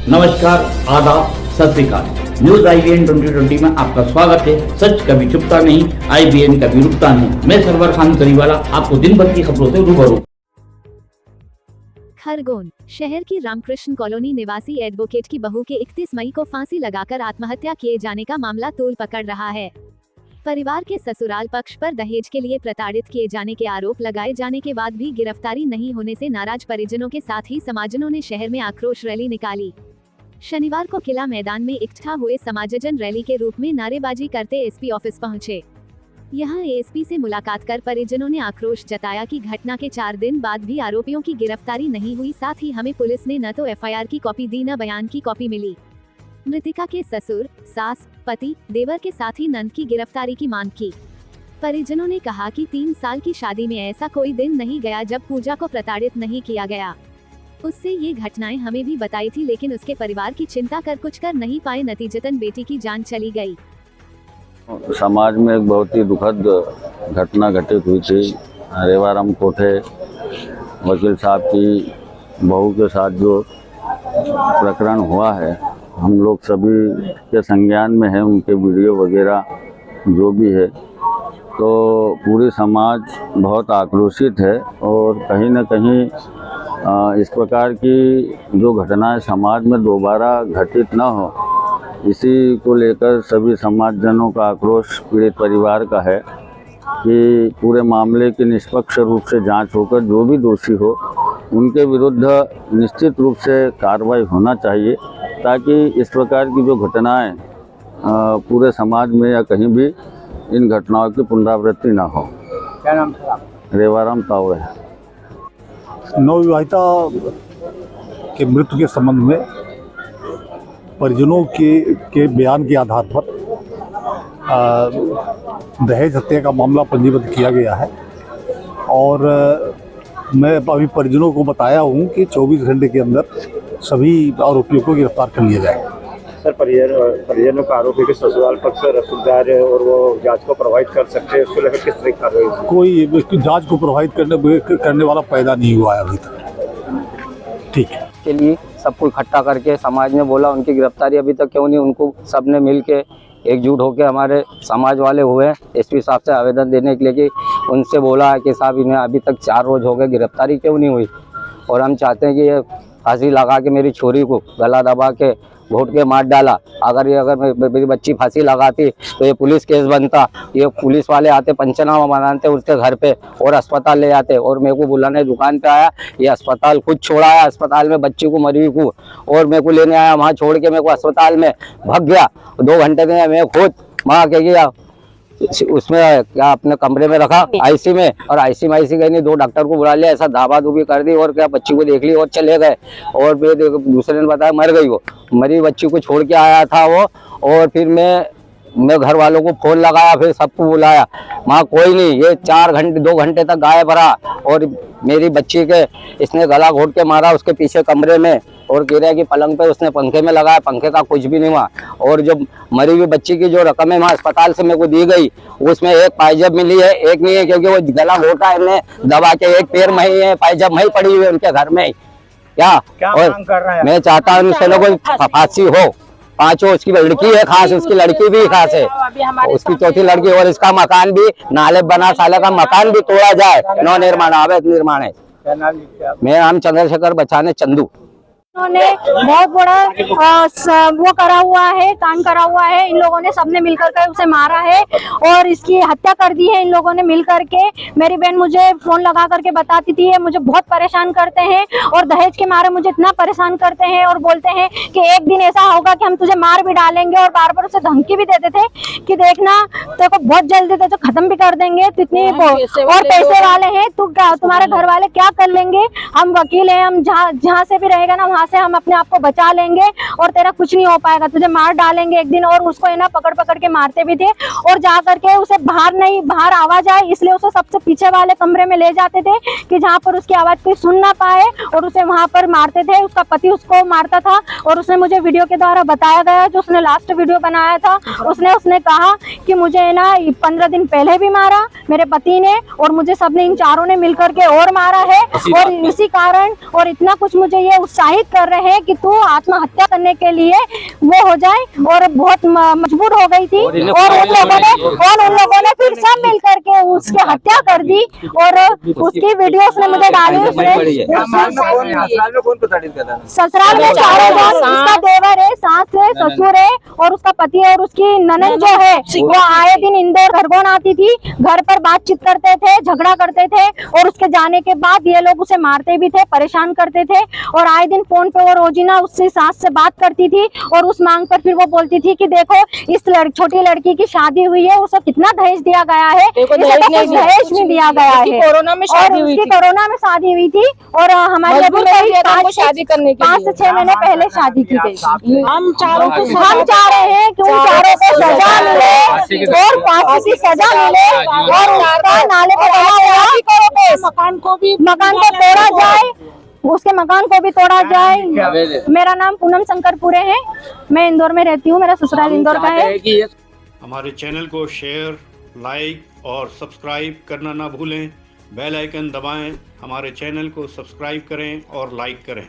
नमस्कार, आदाब, सत श्री अकाल। न्यूज IBN 2020 में आपका स्वागत है। सच कभी छुपता नहीं, IBN कभी रुकता नहीं। मैं सरवर खान करीवाला आपको दिन भर की खबरों से रूबरू। खरगोन शहर की रामकृष्ण कॉलोनी निवासी एडवोकेट की बहू के 31 मई को फांसी लगाकर आत्महत्या किए जाने का मामला तूल पकड़ रहा है। परिवार के ससुराल पक्ष पर दहेज के लिए प्रताड़ित किए जाने के आरोप लगाए जाने के बाद भी गिरफ्तारी नहीं होने से नाराज परिजनों के साथ ही समाजजनों ने शहर में आक्रोश रैली निकाली। शनिवार को किला मैदान में इकट्ठा हुए समाजजन रैली के रूप में नारेबाजी करते एसपी ऑफिस पहुंचे। यहां एएसपी से मुलाकात कर परिजनों ने आक्रोश जताया कि घटना के 4 दिन बाद भी आरोपियों की गिरफ्तारी नहीं हुई। साथ ही हमें पुलिस ने न तो FIR की कॉपी दी न बयान की कॉपी मिली। मृतिका के ससुर, सास, पति, देवर के साथ ही नंद की गिरफ्तारी की मांग की। परिजनों ने कहा कि 3 साल की शादी में ऐसा कोई दिन नहीं गया जब पूजा को प्रताड़ित नहीं किया गया। उससे ये घटनाएं हमें भी बताई थी, लेकिन उसके परिवार की चिंता कर कुछ कर नहीं पाए। नतीजतन बेटी की जान चली गई। समाज में एक बहुत ही दुखद घटना घटित हुई थी। रेवाराम कोठे वकील साहब की बहू के साथ जो प्रकरण हुआ है, हम लोग सभी के संज्ञान में है। उनके वीडियो वगैरह जो भी है, तो पूरी समाज बहुत आक्रोशित है। और कहीं न कहीं इस प्रकार की जो घटनाएं समाज में दोबारा घटित न हो, इसी को लेकर सभी समाजजनों का आक्रोश पीड़ित परिवार का है कि पूरे मामले की निष्पक्ष रूप से जांच होकर जो भी दोषी हो उनके विरुद्ध निश्चित रूप से कार्रवाई होना चाहिए, ताकि इस प्रकार की जो घटनाएं पूरे समाज में या कहीं भी इन घटनाओं की पुनरावृत्ति ना हो। क्या नाम था? रेवाराम तावड़े। नवविवाहिता के मृत्यु के संबंध में परिजनों के बयान के आधार पर दहेज हत्या का मामला पंजीबद्ध किया गया है। और मैं अभी परिजनों को बताया हूं कि 24 घंटे के अंदर सभी आरोपियों को गिरफ्तार कर लिया जाएगा। सर, परिजनों का आरोप है कि ससुराल पक्ष रसूखदार है और वो जांच को प्रभावित कर सकते हैं। उसको लेकर किस तरह की कार्रवाई? कोई इसकी जांच को प्रभावित करने वाला पैदा नहीं हुआ है अभी तक। ठीक है, के लिए सबको इकट्ठा करके समाज ने बोला उनकी गिरफ्तारी अभी तक क्यों नहीं। उनको सबने मिल के एकजुट होकर हमारे समाज वाले हुए एसपी साहब से आवेदन देने के लिए कि उनसे बोला है कि साहब इन्हें अभी तक 4 रोज हो गए, गिरफ्तारी क्यों नहीं हुई। और हम चाहते हैं कि ये फांसी लगा के मेरी छोरी को गला दबा के घोट के मार डाला। अगर मेरी बच्ची फांसी लगाती तो ये पुलिस केस बनता। ये पुलिस वाले आते, पंचनामा बनाते उसके घर पे और अस्पताल ले जाते। और मेरे को बुलाने दुकान पे आया, ये अस्पताल खुद छोड़ा है। अस्पताल में बच्ची को मरी को और मेरे को लेने आया, वहाँ छोड़ के मेरे को अस्पताल में भाग गया। 2 घंटे में मैं खुद वहाँ के गया, उसमें क्या अपने कमरे में रखा IC में, और IC गई नहीं। 2 डॉक्टर को बुला लिया, ऐसा धाबा धूबी कर दी और क्या बच्ची को देख ली और चले गए। और फिर दूसरे ने बताया मर गई। वो मरी बच्ची को छोड़ के आया था वो। और फिर मैं घर वालों को फोन लगाया, फिर सबको बुलाया, वहाँ कोई नहीं। ये 2 घंटे तक गायब रहा। और मेरी बच्ची के इसने गला घोट के मारा उसके पीछे कमरे में, और कह रहा है कि पलंग पे उसने पंखे में लगाया, पंखे का कुछ भी नहीं हुआ। और जो मरी हुई बच्ची की जो रकम है वहाँ अस्पताल से मेरे को दी गई, उसमें एक पायजब मिली है, एक नहीं है, क्योंकि वो गला घोटा है इन्हें दबा के। एक पैर में ही है, पायजब में ही पड़ी हुई है उनके घर में। क्या और मांग कर रहा है? मैं चाहता हूँ कोई फांसी हो। 5 उसकी लड़की है खास, उसकी लड़की भी खास है, उसकी चौथी लड़की। और इसका मकान भी नाले बना साले का मकान भी तोड़ा जाए, नव निर्माण अवैध निर्माण है। मेरा नाम चंद्रशेखर बचाने चंदू। उन्होंने बहुत बड़ा वो करा हुआ है, कांड करा हुआ है। इन लोगों ने सबने मिलकर के उसे मारा है और इसकी हत्या कर दी है इन लोगों ने मिलकर के। मेरी बहन मुझे फोन लगा करके बताती थी ये मुझे बहुत परेशान करते हैं और दहेज के मारे मुझे इतना परेशान करते हैं और बोलते हैं कि एक दिन ऐसा होगा कि हम तुझे मार भी डालेंगे। और बार बार उसे धमकी भी देते थे कि देखना तेरे को बहुत जल्दी तुझे खत्म भी कर देंगे, इतनी और पैसे वाले हैं, तुम्हारे घर वाले क्या कर लेंगे, हम वकील हैं, हम जहाँ से भी रहेगा ना से हम अपने आप को बचा लेंगे और तेरा कुछ नहीं हो पाएगा, तुझे मार डालेंगे एक दिन। और उसको है ना पकड़ के मारते भी थे। और जा करके उसे बाहर आवाज आए इसलिए उसे सबसे पीछे वाले कमरे में ले जाते थे कि जहाँ पर उसकी आवाज कोई सुन ना पाए, और उसे वहां पर मारते थे। उसका पति उसको मारता था और उसने मुझे वीडियो के द्वारा बताया गया, जो उसने लास्ट वीडियो बनाया था, उसने कहा कि मुझे ना 15 दिन पहले भी मारा मेरे पति ने, और मुझे सबने इन चारों ने मिलकर के और मारा है, और इसी कारण और इतना कुछ मुझे ये उत्साहित कर रहे हैं कि तू आत्महत्या करने के लिए वो हो जाए, और बहुत मजबूर हो गई थी, और उन लोगों ने फिर सब मिल करके उसकी हत्या कर दी, और उसकी वीडियोस ने मुझे डाली। ससुराल में चारों लोग, उसका देवर है, सास है, ससुर है, और उसका पति है, और उसकी ननद जो है वो आए दिन इंदौर खरगोन आती थी, घर पर बातचीत करते थे, झगड़ा करते थे, और उसके जाने के बाद ये लोग उसे मारते भी थे, परेशान करते थे, और आए दिन फोन पे वो रोजीना उससे सास से बात करती थी, और उस मांग पर फिर वो बोलती थी कि देखो इस छोटी लड़की की शादी हुई है, उसे कितना दहेज दिया गया है, दहेज में दिया गया है, कोरोना में शादी हुई थी, कोरोना में शादी हुई थी, और हमारे अभी शादी करने के 5 से 6 महीने पहले शादी की गई। हम चाह रहे हैं कि उन चारों को सजा मिले, और फांसी की सजा मिले, और उसका नाले पर मकान को तोड़ा जाए, उसके मकान को भी तोड़ा जाए। मेरा नाम पूनम शंकरपुरे है, मैं इंदौर में रहती हूँ, मेरा ससुराल इंदौर का है। हमारे चैनल को शेयर, लाइक और सब्सक्राइब करना ना भूलें। बेल आइकन दबाएं, हमारे चैनल को सब्सक्राइब करें और लाइक करें।